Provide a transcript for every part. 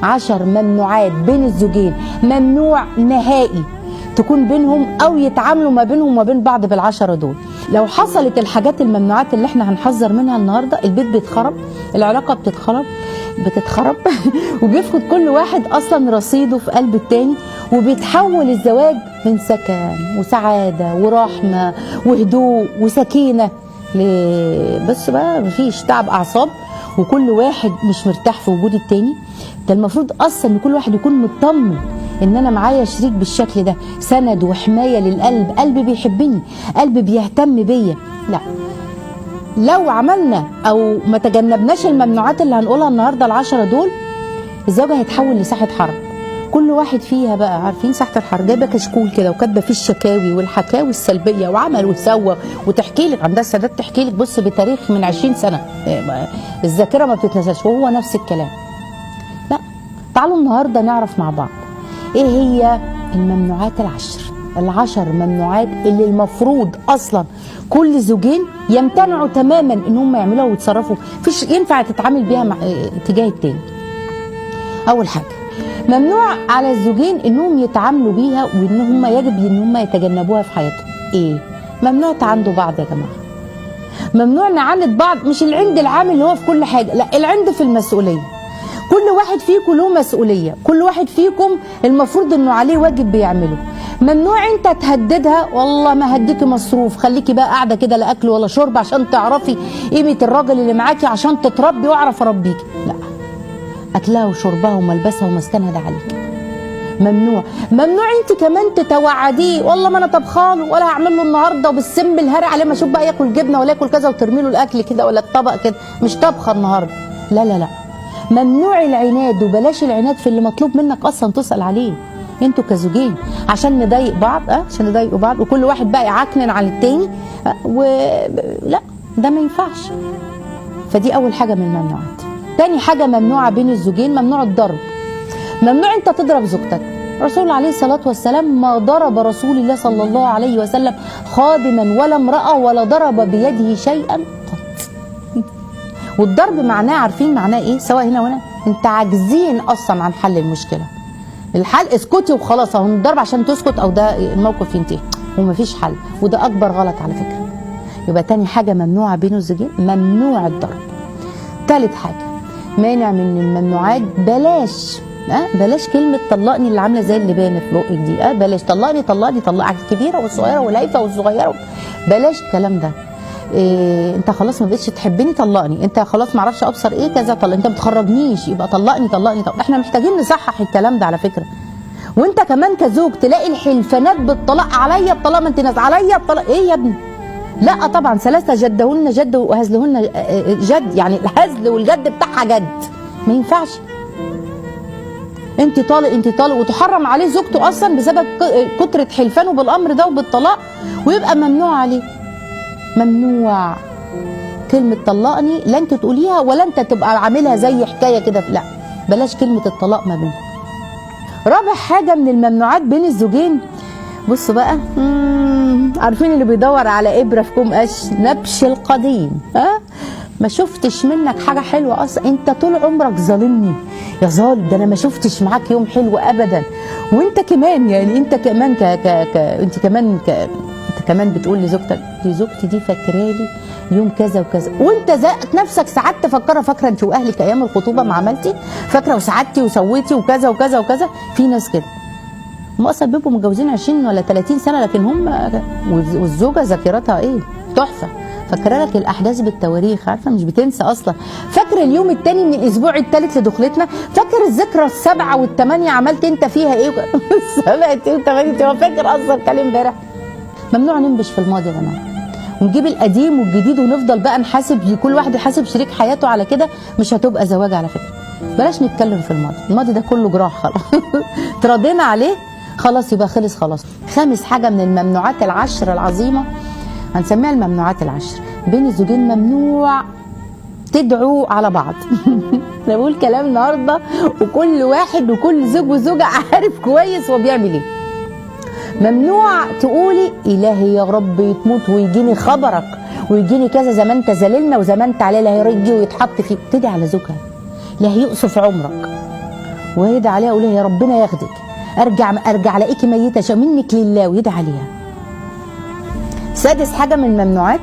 10 ممنوعات بين الزوجين، ممنوع نهائي تكون بينهم او يتعاملوا ما بينهم وما بين بعض بال10 دول. لو حصلت الحاجات الممنوعات اللي احنا هنحذر منها النهارده، البيت بيتخرب، العلاقه بتتخرب وبيفقد كل واحد اصلا رصيده في قلب التاني، وبيتحول الزواج من سكن وسعاده ورحمه وهدوء وسكينه بس بقى مفيش تعب اعصاب، وكل واحد مش مرتاح في وجود التاني. ده المفروض اصلا ان كل واحد يكون مطمن ان انا معايا شريك بالشكل ده، سند وحمايه للقلب، قلب بيحبني، قلب بيهتم بيا. لا، لو عملنا او ما تجنبناش الممنوعات اللي هنقولها النهارده ال10 دول، الزوجه هيتحول لساحه حرب. كل واحد فيها بقى، عارفين ساحه الحرب، جايبه كشكول كده وكاتبه فيه الشكاوي والحكاوي السلبيه وعمل وسوى، وتحكي لك، عندها استعداد تحكي لك بص بتاريخ من 20 سنه، الذاكره ما بتتنساش، وهو نفس الكلام. لا، تعالوا النهارده نعرف مع بعض ايه هي الممنوعات ال10 ممنوعات اللي المفروض اصلا كل زوجين يمتنعوا تماما ان هم يعملوها ويتصرفوا، مفيش ينفع تتعامل بيها مع تجاه التاني. اول حاجه، ممنوع على الزوجين انهم يتعاملوا بيها، وان هم يجب ان هم يتجنبوها في حياتهم. ايه؟ ممنوع تعاندوا بعض يا جماعه، ممنوع نعاند بعض، مش العند العام اللي هو في كل حاجه، لا، العند في المسؤوليه. كل واحد فيكم له مسؤوليه، كل واحد فيكم المفروض انه عليه واجب بيعمله. ممنوع انت تهددها، والله ما هديكي مصروف، خليكي بقى قاعده كده لا اكل ولا شرب عشان تعرفي قيمه الراجل اللي معاكي عشان تتربي واعرف اربيكي. لا، اكلها وشربها وملبسها ومسكنها ده عليك. ممنوع انت كمان تتوعديه، والله ما انا طبخان ولا هعمل له النهارده، وبالسم الهري عليه ما اشوف بقى ياكل جبنه ولا ياكل كذا، وترمي له الاكل كده ولا الطبق كده، مش طبخه النهارده. لا لا لا، ممنوع العناد، وبلاش العناد في اللي مطلوب منك اصلا تسال عليه انتوا كزوجين، عشان نضايق بعض، عشان نضايقوا بعض، وكل واحد بقى يعكنن على التاني، لا، ده ما ينفعش. فدي اول حاجه من الممنوعات. تاني حاجه ممنوعه بين الزوجين، ممنوع الضرب. ممنوع انت تضرب زوجتك. الرسول عليه الصلاه والسلام ما ضرب رسول الله صلى الله عليه وسلم خادما ولا امراه ولا ضرب بيده شيئا قط. والضرب معناه، عارفين معناه ايه؟ سواء هنا وهنا، انت عاجزين اصلا عن حل المشكله. الحل اسكتي وخلاص، اهو الضرب عشان تسكت او ده الموقف ينتهي، ومفيش حل، وده اكبر غلط على فكره. يبقى تاني حاجه ممنوعه بين الزوجين، ممنوع الضرب. تالت حاجه مانع من الممنوعات، بلاش كلمه طلقني اللي عامله زي اللي باينه في بقك دي، بلاش طلقني طلقني طلقك، الكبيره والصغيره والهايفه والصغيره، بلاش الكلام ده. انت خلاص ما بقتش تحبني، طلقني، انت خلاص ما اعرفش ابصر ايه كذا، طلق، انت ما بتخرجنيش، يبقى طلقني. احنا محتاجين نصحح الكلام ده على فكره. وانت كمان كزوج تلاقي الحلفانات بالطلاق، عليا الطلاق، ما انت ناس عليا الطلاق، ايه يا ابني؟ لا طبعا، ثلاثه جدهن جد وهزلهن جد، يعني الهزل والجد بتاعها جد، ما ينفعش. انت طالق وتحرم عليه زوجته اصلا بسبب كتره حلفانه بالامر ده وبالطلاق، ويبقى ممنوع عليه. ممنوع كلمه طلقني، لا انت تقوليها ولا انت تبقى عاملها زي حكايه كده، لا، بلاش كلمه الطلاق ما بينكم. رابع حاجه من الممنوعات بين الزوجين، بصوا بقى، عارفين اللي بيدور على ابره في كوم قش، نبش القديم. ما شفتش منك حاجه حلوه اصلا، انت طول عمرك ظالمني يا ظالم، ده انا ما شفتش معاك يوم حلو ابدا. وانت كمان، يعني انت كمان بتقول لزوجتك، دي زوجتي دي فاكرالي يوم كذا وكذا، وانت ذات نفسك ساعات فاكره انت واهلك ايام الخطوبه ما عملتي، فاكره وساعدتي وسويتي وكذا وكذا وكذا. في ناس كده هم اصلا بيبقوا متجوزين 20 ولا 30 سنه، لكن هم والزوجه ذاكرتها ايه؟ تحفه، فاكره لك الاحداث بالتواريخ، عارفه مش بتنسى اصلا. فاكر اليوم الثاني من الاسبوع الثالث لدخلتنا، فاكر الذكرى ال7 وال8 عملت انت فيها ايه؟ ال7 وال8 انت فاكر اصلا كان امبارح. ممنوع ننبش في الماضي يا جماعه، ونجيب القديم والجديد ونفضل بقى نحاسب، كل واحد يحاسب شريك حياته على كده، مش هتبقى زواج على فكره. بلاش نتكلم في الماضي ده كله جراح خلاص. تراضينا عليه خلاص، يبقى خلص خلاص. خامس حاجه من الممنوعات ال10 العظيمه، هنسميها الممنوعات ال10 بين الزوجين، ممنوع تدعوا على بعض. انا بقول كلام النهارده وكل واحد وكل زوج وزوجه عارف كويس هو بيعمل ايه. ممنوع تقولي الهي يا رب تموت ويجيني خبرك ويجيني كذا، زي ما انت ذللنا وزي ما انت عليه، لا هيرجي ويتحط فيه. تدعي على زوجها، لا هيقصف عمرك ويدعي عليها يقول لها يا ربنا ياخدك، ارجع الاقيكي ميته منك لله، ويدعي عليها. سادس حاجه من الممنوعات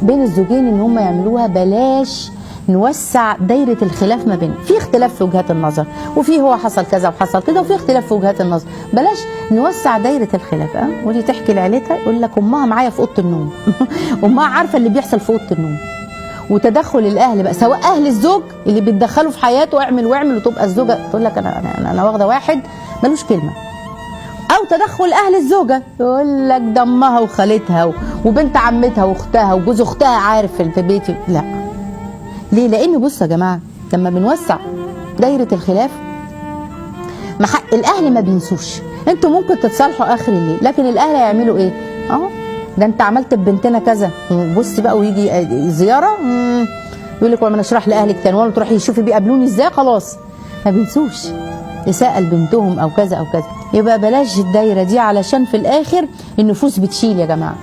بين الزوجين ان هم يعملوها، بلاش نوسع دايره الخلاف ما بيننا. في اختلاف في وجهات النظر، وفي هو حصل كذا وحصل كده، وفي اختلاف في وجهات النظر، بلاش نوسع دايره الخلاف. ودي تحكي لعيلتها يقول لك امها معايا في اوضه النوم امها عارفه اللي بيحصل في اوضه النوم. وتدخل الاهل بقى، سواء اهل الزوج اللي بيتدخلوا في حياته، اعمل واعمل، وتبقى الزوجه تقول لك انا واخده واحد ملوش كلمه. او تدخل اهل الزوجه يقول لك ده امها وخالتها وبنت عمتها واختها وجوز اختها عارف في بيتي. لا، ليه؟ لان بصوا يا جماعه، لما بنوسع دايره الخلاف الاهل ما بينسوش. انتوا ممكن تتصالحوا اخر الليل، لكن الاهل هيعملوا ايه؟ ده انت عملت ببنتنا كذا، بص بقى، ويجي زياره يقول لك وانا اشرح لاهلك تاني، ولا تروحي شوفي بيقابلوني ازاي. خلاص ما بينسوش اساءه لبنتهم او كذا او كذا. يبقى بلاش الدايره دي، علشان في الاخر النفوس بتشيل يا جماعه.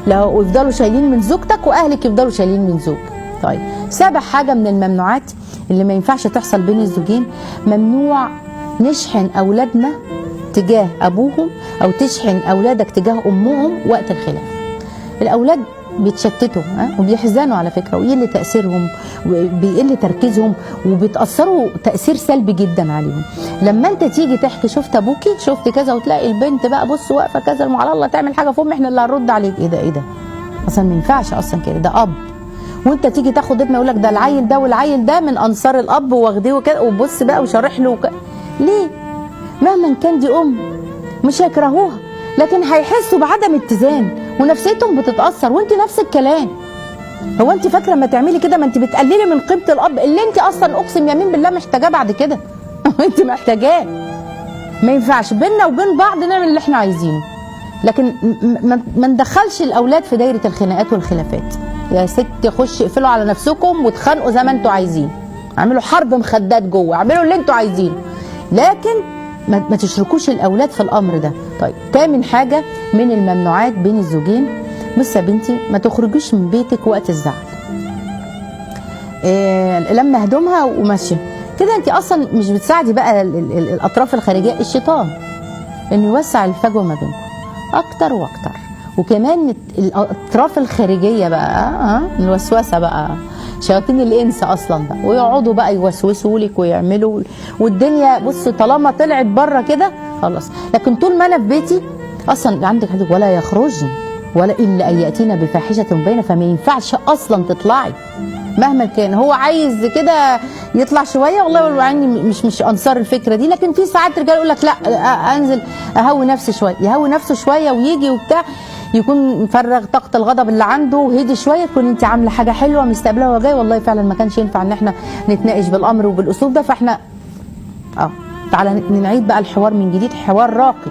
لو يفضلوا شايلين من زوجتك واهلك يفضلوا شايلين من زوج. طيب، سابع حاجه من الممنوعات اللي ما ينفعش تحصل بين الزوجين، ممنوع نشحن اولادنا تجاه ابوهم او تشحن اولادك تجاه امهم وقت الخلاف. الاولاد بيتشتتوا وبيحزنوا على فكره، ويقل تاثيرهم وبيقل تركيزهم، وبيتاثروا تاثير سلبي جدا عليهم. لما انت تيجي تحكي شفت ابوكي شفت كذا، وتلاقي البنت بقى بص واقفه كذا، على الله تعمل حاجه في امي احنا اللي هنرد عليك. ايه ده اصلا ما ينفعش اصلا كده، ده اب. وانت تيجي تاخد ابنه يقول لك ده العيل ده والعيل ده من انصار الاب واخديه وكده، وبص بقى وشارح له ليه؟ مهما كان دي مش هيكرهوها، لكن هيحسوا بعدم اتزان ونفسيتهم بتتاثر. وانت نفس الكلام. هو انت فاكره لما تعملي كده ما انت بتقللي من قيمه الاب اللي انت اصلا اقسم يمين بالله محتاجاه بعد كده انت محتاجاه. ما ينفعش بيننا وبين بعض نعمل اللي احنا عايزينه، لكن ما ندخلش الاولاد في دايره الخناقات والخلافات. يا ست خش اقفلوا على نفسكم واتخانقوا زي ما انتوا عايزين، اعملوا حرب مخدات جوه، اعملوا اللي انتوا عايزينه، لكن ما تشركوش الاولاد في الامر ده. طيب، تامن حاجه من الممنوعات بين الزوجين، بصي يا بنتي ما تخرجيش من بيتك وقت الزعل. لما هدومها وماشيه كده، انت اصلا مش بتساعدي بقى الاطراف الخارجيه، الشيطان انه يوسع الفجوه ما بينكم اكتر واكتر. وكمان الاطراف الخارجيه بقى الوسوسه بقى، شياطين الانس اصلا بقى، ويقعدوا بقى يوسوسوا لك ويعملوا، والدنيا بص طالما طلعت بره كده خلاص. لكن طول ما انا في بيتي اصلا عندك حاجه، ولا يخرجن ولا الا ان ياتينا بفاحشه مبينه، فما ينفعش اصلا تطلعي مهما كان. هو عايز كده يطلع شويه، والله يعني مش انصار الفكره دي، لكن في ساعات رجال يقول لك لا انزل اهوي نفسي شويه، يهوي نفسه شويه ويجي وبتاع، يكون مفرغ طاقه الغضب اللي عنده وهدي شويه، تكون انت عامله حاجه حلوه مستقبلها وهو جاي، والله فعلا ما كانش ينفع ان احنا نتناقش بالامر وبالاسلوب ده، فاحنا تعالى نعيد بقى الحوار من جديد، حوار راقي.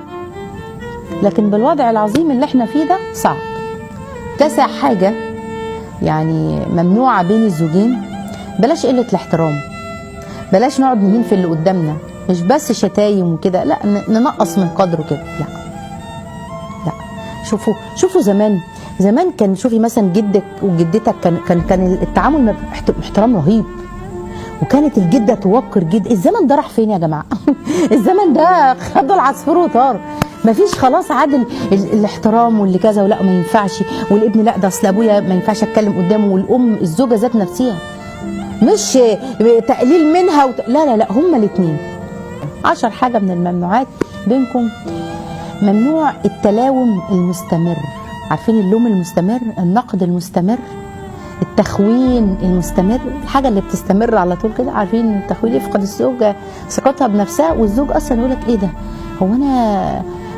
لكن بالوضع العظيم اللي احنا فيه ده صعب. تاسع حاجه يعني ممنوعه بين الزوجين، بلاش قله الاحترام. بلاش نقعد نهين في اللي قدامنا، مش بس شتايم وكده، لا ننقص من قدره كده. لا شوفوا زمان كان، شوفي مثلا جدك وجدتك كان التعامل باحترام رهيب، وكانت الجده توقر جد. الزمن ده راح فين يا جماعه؟ الزمن ده خدوا العصفور وطار، مفيش خلاص عادل الاحترام واللي كذا، ولا ما ينفعش، والابن لا ده اصل ابويا ما ينفعش اتكلم قدامه، والام الزوجه ذات نفسها مش تقليل منها لا هما الاثنين. 10 حاجه من الممنوعات بينكم، ممنوع التلاوم المستمر. عارفين اللوم المستمر، النقد المستمر، التخوين المستمر، الحاجه اللي بتستمر على طول كده. عارفين التخوين يفقد الزوجه ثقتها بنفسها، والزوج اصلا يقول لك ايه ده،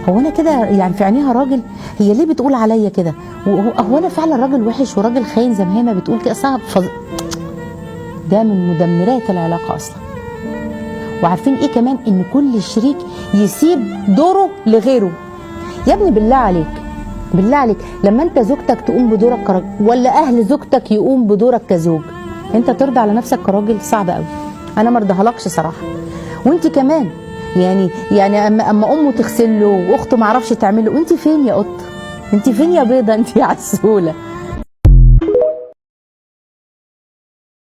هو انا كده يعني في عينيها راجل، هي ليه بتقول عليا كده، هو انا فعلا راجل وحش وراجل خاين زي ما هي ما بتقول كده. صعب ده من مدمرات العلاقه اصلا. وعارفين ايه كمان، ان كل شريك يسيب دوره لغيره. يا ابني بالله عليك لما انت زوجتك تقوم بدورك كراجل، ولا اهل زوجتك يقوم بدورك كزوج، انت ترضى على نفسك كراجل؟ صعب قوي، انا ما ارضاهالكش صراحه. وانت كمان يعني اما امه تغسل له واخته ما عرفش تعمل له، انت فين يا قط، انت فين يا بيضه، انت يا عسوله.